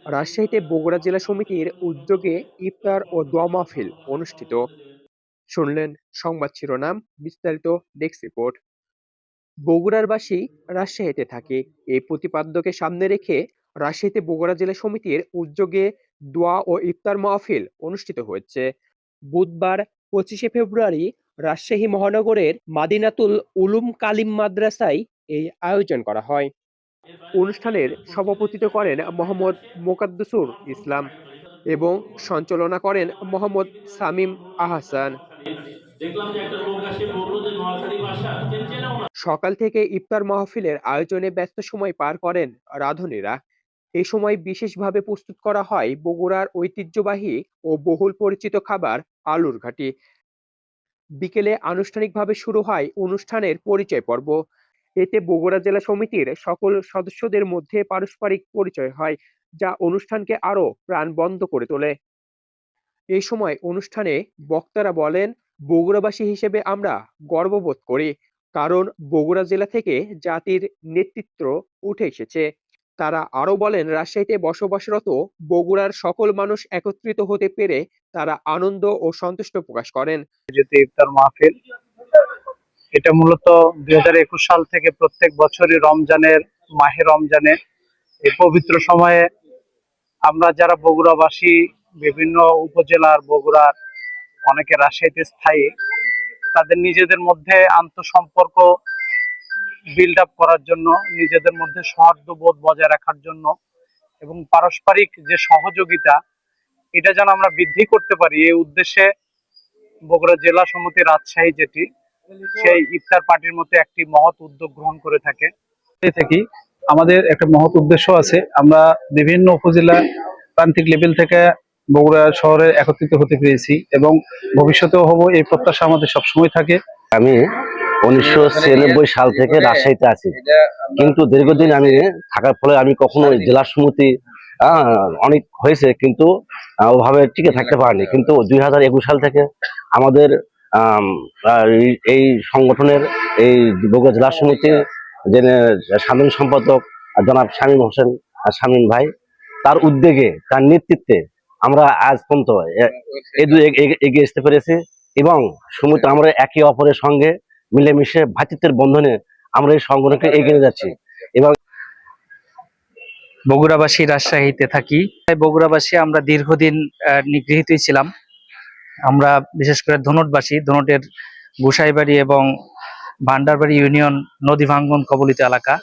রাজশাহীতে বগুড়া জেলা সমিতির উদ্যোগে ইফতার ও দোয়া মাহফিল অনুষ্ঠিত। শুনলেন সংবাদ শিরোনাম, বিস্তারিত ডেস্ক রিপোর্ট। বগুড়ার বাসী রাজশাহীতে থাকে, এই প্রতিপাদ্যকে সামনে রেখে রাজশাহীতে বগুড়া জেলা সমিতির উদ্যোগে দোয়া ও ইফতার মাহফিল অনুষ্ঠিত হয়েছে। বুধবার 25শে ফেব্রুয়ারি রাজশাহী মহানগরের মাদিনাতুল উলুম কালিম মাদ্রাসায় এই আয়োজন করা হয়। অনুষ্ঠানের সভাপতিত্ব করেন মোহাম্মদ মোকাদ্দেসুর ইসলাম এবং সঞ্চালনা করেন মোহাম্মদ সামিম আহসান। সকাল থেকে ইফতার মাহফিলের আয়োজনে ব্যস্ত সময় পার করেন রাঁধুনিরা। এই সময় বিশেষভাবে প্রস্তুত করা হয় বগুড়ার ঐতিহ্যবাহী ও বহুল পরিচিত খাবার আলুর ঘাটি। বিকেলে আনুষ্ঠানিকভাবে শুরু হয় অনুষ্ঠানের পরিচয় পর্ব। এতে বগুড়া জেলা সমিতির সকল সদস্যদের মধ্যে পারস্পরিক পরিচয় হয়, যা অনুষ্ঠানকে আরো প্রাণবন্ত করে তোলে। এই সময় অনুষ্ঠানে বক্তারা বলেন, বগুড়াবাসী হিসেবে আমরা গর্ববোধ করি, কারণ বগুড়া জেলা থেকে জাতির নেতৃত্ব উঠে এসেছে। তারা আরো বলেন, রাজশাহীতে বসবাসরত বগুড়ার সকল মানুষ একত্রিত হতে পেরে তারা আনন্দ ও সন্তুষ্ট প্রকাশ করেন। যেহেতু ইফতার মাহফিল, এটা মূলত 2021 সাল থেকে প্রত্যেক বছরই মাহে রমজানে এই পবিত্র সময়ে আমরা যারা বগুড়াবাসী, বিভিন্ন উপজেলার বগুড়ার অনেকে রাজশাহীতে স্থায়ী, তাদের নিজেদের মধ্যে আন্তঃসম্পর্ক বিল্ড আপ করার জন্য, নিজেদের মধ্যে সৌহার্দ্যবোধ বজায় রাখার জন্য এবং পারস্পরিক যে সহযোগিতা, এটা যেন আমরা বৃদ্ধি করতে পারি, এই উদ্দেশ্যে বগুড়া জেলা সমিতি রাজশাহী যেটি সেই ইফতার পার্টির মতো একটি মহৎ উদ্যোগ গ্রহণ করে থাকে। থেকে আমাদের একটা মহৎ উদ্দেশ্য আছে, আমরা বিভিন্ন উপজেলা প্রান্তিক লেভেল থেকে বগুড়া শহরে একত্রিত হতে পেরেছি এবং ভবিষ্যতেও হব, এই প্রত্যাশা আমাদের সবসময় থাকে। আমি 1996 সাল থেকে রাজশাহীতে আছি, কিন্তু দীর্ঘদিন আমি থাকার ফলে আমি কখনো জেলা সমিতি অনেক হয়েছে, কিন্তু ওভাবে টিকে থাকতে পারিনি। কিন্তু 2021 সাল থেকে আমাদের এই সংগঠনের, এই বগুড়া জেলা সমিতির যে সাধারণ সম্পাদক জনাব শামীম হোসেন, শামীম ভাই, তার উদ্যোগে, তার নেতৃত্বে আমরা আজ পর্যন্ত এগিয়ে আসতে পেরেছি এবং সমিতি আমরা একে অপরের সঙ্গে মিলেমিশে ভ্রাতৃত্বের বন্ধনে আমরা এই সংগঠনকে এগিয়ে নিয়ে যাচ্ছি। এবং বগুড়াবাসী রাজশাহীতে থাকি, তাই বগুড়াবাসী আমরা দীর্ঘদিন নিগৃহীতই ছিলাম। আমরা বিশেষ করে ধনুটবাসী, ধনুটের গুসাইবাড়ি এবং ভান্ডারবাড়ি ইউনিয়ন নদী ভাঙ্গন কবলিত এলাকা,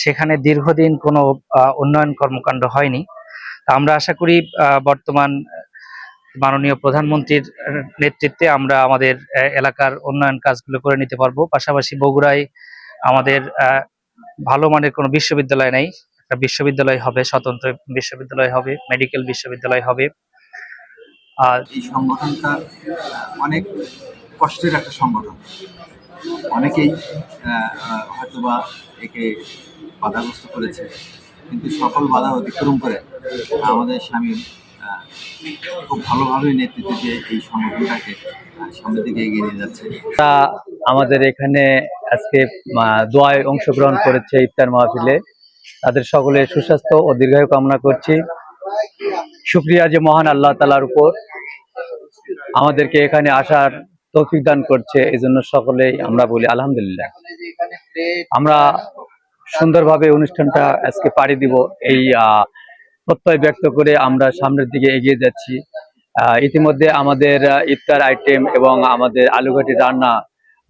সেখানে দীর্ঘদিন কোনো উন্নয়ন কর্মকাণ্ড হয়নি। আমরা আশা করি বর্তমান মাননীয় প্রধানমন্ত্রীর নেতৃত্বে আমরা আমাদের এলাকার উন্নয়ন কাজগুলো করে নিতে পারবো। পাশাপাশি বগুড়ায় আমাদের ভালো মানের কোনো বিশ্ববিদ্যালয় নেই, একটা বিশ্ববিদ্যালয় হবে, স্বতন্ত্র বিশ্ববিদ্যালয় হবে, মেডিকেল বিশ্ববিদ্যালয় হবে। আর এই সংগঠনটা অনেক কষ্টের একটা সংগঠন। অনেকেই হয়তোবা একে বাধাগ্রস্ত করেছে, কিন্তু সকল বাধা অতিক্রম করে আমাদের স্বামী খুব ভালোভাবে নেতৃত্ব দিয়ে এই সংগঠনটাকে সামনের দিকে এগিয়ে নিয়ে যাচ্ছে। আমাদের এখানে আজকে দোয়ায় অংশগ্রহণ করেছে ইফতার মাহফিলে, তাদের সকলের সুস্বাস্থ্য ও দীর্ঘায়ু কামনা করছি। শুকরিয়া যে মহান আল্লাহ তাআলার উপর আমাদেরকে এখানে আসার তৌফিক দান করছে, এই জন্য সকলেই আমরা বলি আলহামদুলিল্লাহ। আমরা সুন্দরভাবে অনুষ্ঠানটা আজকে পাড়ি দিব, এই প্রত্যয় ব্যক্ত করে আমরা সামনের দিকে এগিয়ে যাচ্ছি। ইতিমধ্যে আমাদের ইফতার আইটেম এবং আমাদের আলুঘাটি রান্না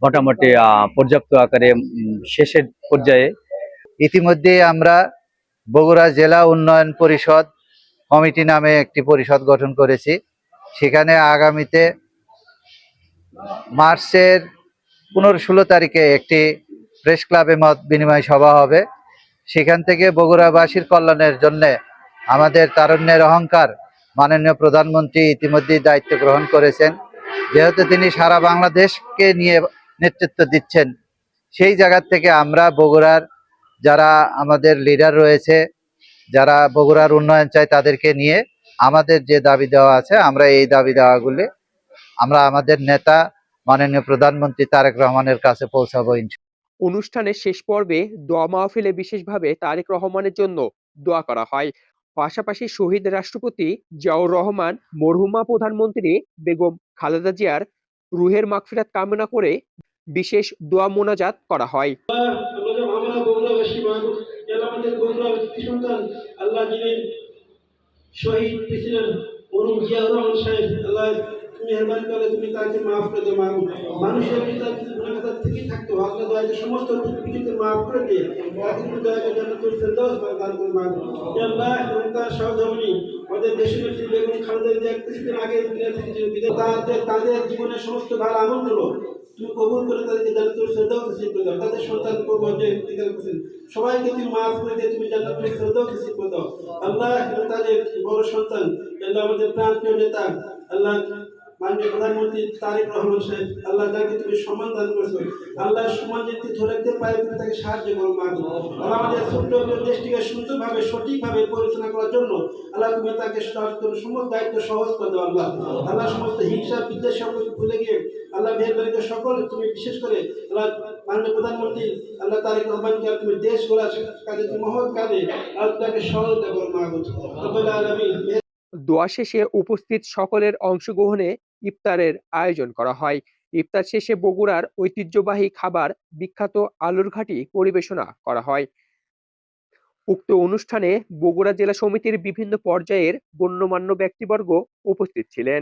মোটামুটি পর্যাপ্ত আকারে শেষের পর্যায়ে। ইতিমধ্যে আমরা বগুড়া জেলা উন্নয়ন পরিষদ কমিটি নামে একটি পরিষদ গঠন করেছি। সেখানে আগামীতে মার্চের 15-16 তারিখে একটি প্রেস ক্লাবে মত বিনিময় সভা হবে। সেখান থেকে বগুড়াবাসীর কল্যাণের জন্য আমাদের তারুণ্যের অহংকার মাননীয় প্রধানমন্ত্রী ইতিমধ্যেই দায়িত্ব গ্রহণ করেছেন। যেহেতু তিনি সারা বাংলাদেশকে নিয়ে নেতৃত্ব দিচ্ছেন, সেই জায়গা থেকে আমরা বগুড়ার যারা আমাদের লিডার রয়েছে, যারা বগুড়ার উন্নয়ন চায়, তাদেরকে নিয়ে আমাদের যে দাবি দেওয়া আছে, আমরা এই দাবি দেওয়াগুলি আমরা আমাদের নেতা মাননীয় প্রধানমন্ত্রী তারেক রহমানের কাছে পৌঁছাবো। অনুষ্ঠানের শেষ পর্বে দোয়া মাহফিলে বিশেষভাবে তারেক রহমানের জন্য দোয়া করা হয়। পাশাপাশি শহীদ রাষ্ট্রপতি জিয়াউর রহমান, মরহুমা প্রধানমন্ত্রী বেগম খালেদা জিয়ার রুহের মাগফিরাত কামনা করে বিশেষ দোয়া মোনাজাত করা হয়। আমরা বগুড়াবাসী মানুষ আমাদের বগুড়ার সন্তান আল্লাহ যিনি শহীদ প্রেসিডেন্ট মরহুম জিয়াউর রহমান সাহেব, আল্লাহ তুমি মেহরবানি করে তুমি তাকে মাফ করে দাও। মানুষের পিতার কিছু গুণাগার থেকে থাকতো, আল্লাহ দয়াকে সমস্ত ত্রুটিকে মাফ করে দিয়ে তাকে তুমি দয়াকে জান্নাতুল ফেরদাউস দান করে মাফ। আল্লাহ এবং তার সহধর্মিণী আমাদের দেশের নেত্রী বেগম খালেদা জিয়া কিছুদিন আগে দুনিয়া থেকে যে বিদায়, তাদের জীবনের সমস্ত ভালো আমলগুলো তুমি কবুল করে তাদেরকে জান্নাতুল ফেরদাউস নসিব করে দাও। তাদের সন্তান কবর যে ইন্তেকাল করেছেন সবাইকে তুমি মাফ করে দিয়ে তুমি জান্নাতুল ফেরদাউস নসিব করে দাও। আল্লাহ এবং তাদের বড় সন্তান আল্লাহ আমাদের প্রাণপ্রিয় নেতা আল্লাহ মাননীয় প্রধানমন্ত্রী তারেক রহমান সাহেব, আল্লাহ তাকে তুমি সম্মান দান করেছো, আল্লাহ সম্মান যদি ধরে রাখতে পারে তুমি তাকে সাহায্য করো মা। আল্লাহ আমাদের ছোট্ট দেশটিকে সুন্দরভাবে সঠিকভাবে পরিচালনা করার জন্য আল্লাহ তুমি তাকে সমস্ত দায়িত্ব সহজ করে দাও। আল্লাহ আল্লাহ সমস্ত হিংসা বিদ্বেষ সকল ভুলে গিয়ে আল্লাহ মেহরবানি করে সকল তুমি বিশেষ করে আল্লাহ মাননীয় প্রধানমন্ত্রী আল্লাহ তারেক রহমানকে তুমি দেশ গড়ার কাজে তুমি মহৎ কাজে আল্লাহ তাকে সহযোগিতা করো মা। রব্বুল আলামিন। দোয়া শেষে উপস্থিত সকলের অংশগ্রহণে ইফতারের আয়োজন করা হয়। ইফতার শেষে বগুড়ার ঐতিহ্যবাহী খাবার বিখ্যাত আলুর ঘাটি পরিবেশনা করা হয়। উক্ত অনুষ্ঠানে বগুড়া জেলা সমিতির বিভিন্ন পর্যায়ের গণ্যমান্য ব্যক্তিবর্গ উপস্থিত ছিলেন।